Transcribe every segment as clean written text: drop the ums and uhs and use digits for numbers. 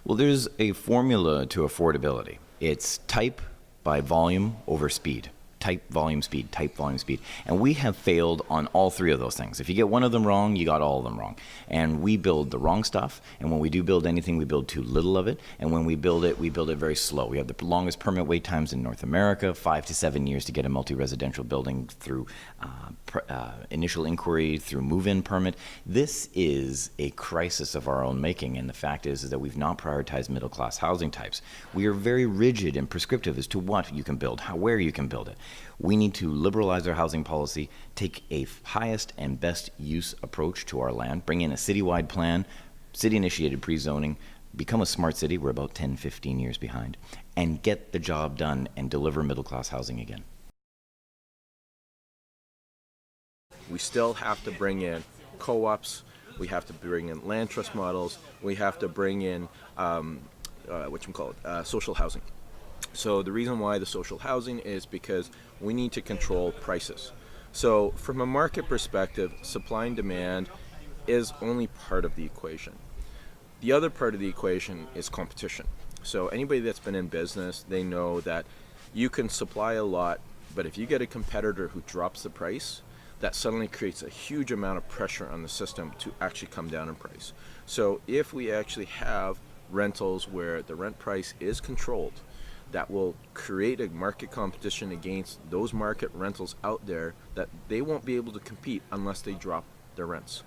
Well, there's a formula to affordability. It's type by volume over speed. Type, volume, speed, type, volume, speed. And we have failed on all three of those things. If you get one of them wrong, you got all of them wrong. And we build the wrong stuff. And when we do build anything, we build too little of it. And when we build it very slow. We have the longest permit wait times in North America, 5 to 7 years to get a multi-residential building through initial inquiry, through move-in permit. This is a crisis of our own making. And the fact is that we've not prioritized middle-class housing types. We are very rigid and prescriptive as to what you can build, where you can build it. We need to liberalize our housing policy, take a highest and best use approach to our land, bring in a citywide plan, city-initiated pre-zoning, become a smart city, we're about 10, 15 years behind, and get the job done and deliver middle-class housing again. We still have to bring in co-ops, we have to bring in land trust models, we have to bring in social housing. So the reason why the social housing is because we need to control prices. So from a market perspective, supply and demand is only part of the equation. The other part of the equation is competition. So anybody that's been in business, they know that you can supply a lot, but if you get a competitor who drops the price, that suddenly creates a huge amount of pressure on the system to actually come down in price. So if we actually have rentals where the rent price is controlled, that will create a market competition against those market rentals out there that they won't be able to compete unless they drop their rents.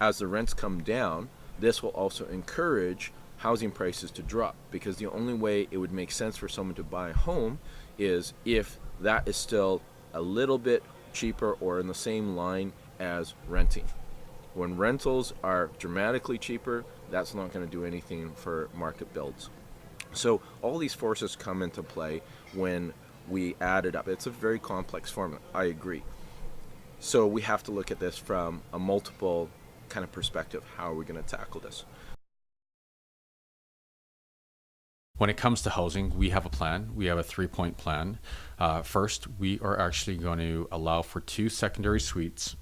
As the rents come down, this will also encourage housing prices to drop, because the only way it would make sense for someone to buy a home is if that is still a little bit cheaper or in the same line as renting. When rentals are dramatically cheaper, that's not going to do anything for market builds. So all these forces come into play when we add it up. It's a very complex formula, I agree. So we have to look at this from a multiple kind of perspective. How are we going to tackle this? When it comes to housing, we have a plan. We have a 3-point plan. First, we are actually going to allow for 2 secondary suites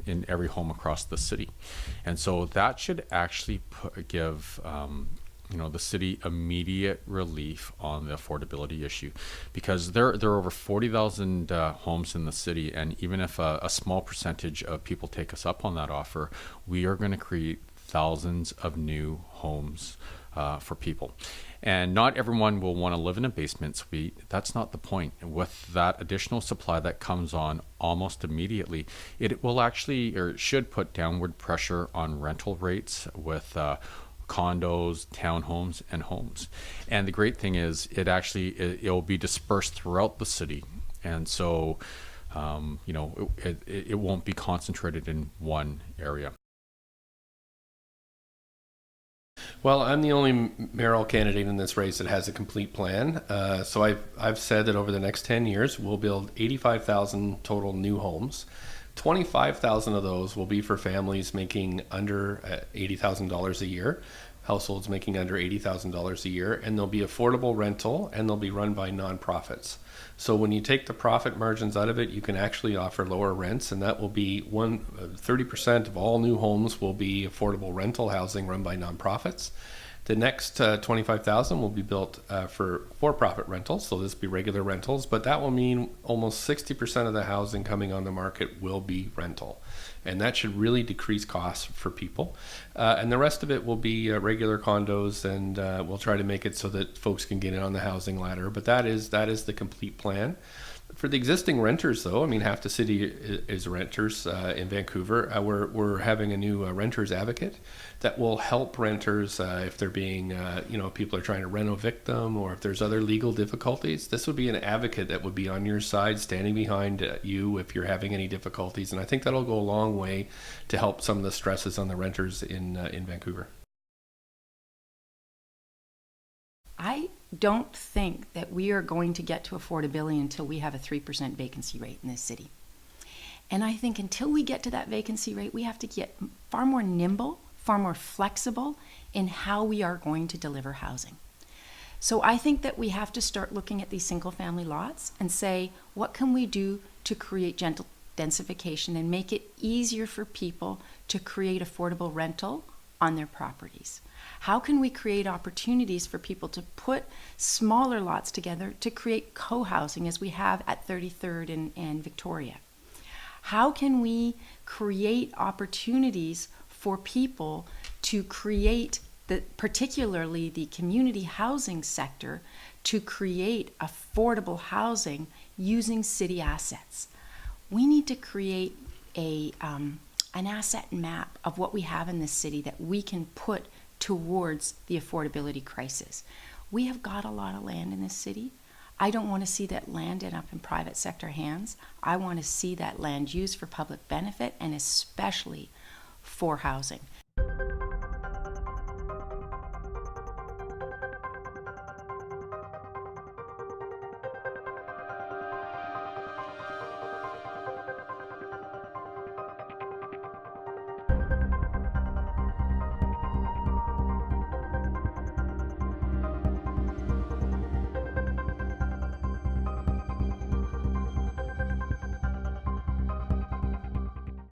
in every home across the city. And so that should actually give the city immediate relief on the affordability issue, because there are over 40,000 homes in the city, and even if a small percentage of people take us up on that offer, we are going to create thousands of new homes for people. And not everyone will want to live in a basement suite. That's not the point. With that additional supply that comes on almost immediately, it will actually, or should, put downward pressure on rental rates with condos, townhomes, and homes. And the great thing is it will be dispersed throughout the city. And so, it won't be concentrated in one area. Well, I'm the only mayoral candidate in this race that has a complete plan. So I've said that over the next 10 years, we'll build 85,000 total new homes. 25,000 of those will be for families making under $80,000 a year, households making under $80,000 a year, and they'll be affordable rental, and they'll be run by nonprofits. So when you take the profit margins out of it, you can actually offer lower rents, and that will be 30% of all new homes will be affordable rental housing run by nonprofits. The next 25,000 will be built for for-profit rentals, so this will be regular rentals, but that will mean almost 60% of the housing coming on the market will be rental. And that should really decrease costs for people. And the rest of it will be regular condos, and we'll try to make it so that folks can get in on the housing ladder. But that is the complete plan. For the existing renters, though, I mean, half the city is renters in Vancouver. We're having a new renters advocate that will help renters if they're being, people are trying to rent-evict them, or if there's other legal difficulties. This would be an advocate that would be on your side, standing behind you if you're having any difficulties. And I think that'll go a long way to help some of the stresses on the renters in Vancouver. I don't think that we are going to get to affordability until we have a 3% vacancy rate in this city. And I think until we get to that vacancy rate, we have to get far more nimble, far more flexible in how we are going to deliver housing. So I think that we have to start looking at these single family lots and say, what can we do to create gentle densification and make it easier for people to create affordable rental on their properties? How can we create opportunities for people to put smaller lots together to create co-housing as we have at 33rd and Victoria? How can we create opportunities for people to create, particularly the community housing sector, to create affordable housing using city assets? We need to create an asset map of what we have in this city that we can put towards the affordability crisis. We have got a lot of land in this city. I don't want to see that land end up in private sector hands. I want to see that land used for public benefit and especially for housing.